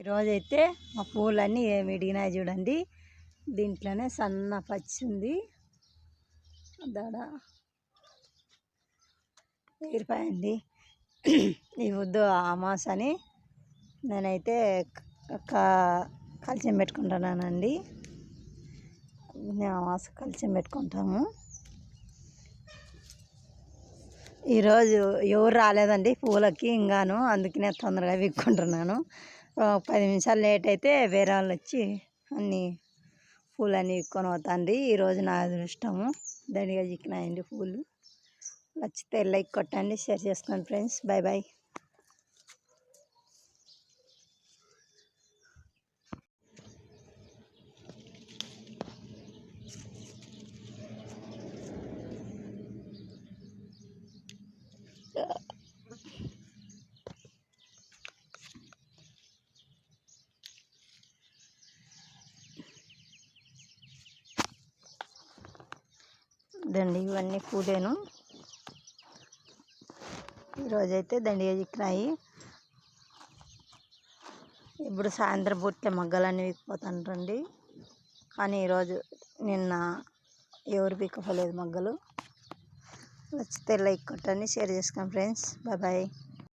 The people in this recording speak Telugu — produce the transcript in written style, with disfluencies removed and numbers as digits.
ఈరోజైతే మా పూలన్నీ ఏమి ఇడిగినాయి చూడండి. దీంట్లోనే సన్న పచ్చి ఉంది, దడ ఎగిరిపోయండి. ఈ వద్దు అమాస అని నేనైతే కలిసి పెట్టుకుంటున్నానండి. అమాస కలిసి పెట్టుకుంటాము. ఈరోజు ఎవరు రాలేదండి పూలకి ఇంకాను, అందుకనే తొందరగా విక్కుంటున్నాను. 10 నిమిషాలు లేట్ అయితే వేరే వాళ్ళు వచ్చి అన్ని పూలన్నీ విక్కొని పోతాండి. ఈరోజు నా అదృష్టము, దండిగా చిక్కినాయండి పూలు. నచ్చితే లైక్ కొట్టండి, షేర్ చేసుకోండి ఫ్రెండ్స్. Bye bye. దండి ఇవన్నీ పూలేను. ఈరోజైతే దండిగా చిక్కినాయి. ఇప్పుడు సాయంత్రం పూట్లే మగ్గలన్నీ విక్కిపోతాండ్రండి. కానీ ఈరోజు నిన్న ఎవరు విక్కపోలేదు మగ్గలు. నచ్చితే లైక్ కొట్టండి, షేర్ చేసుకోండి ఫ్రెండ్స్. Bye bye.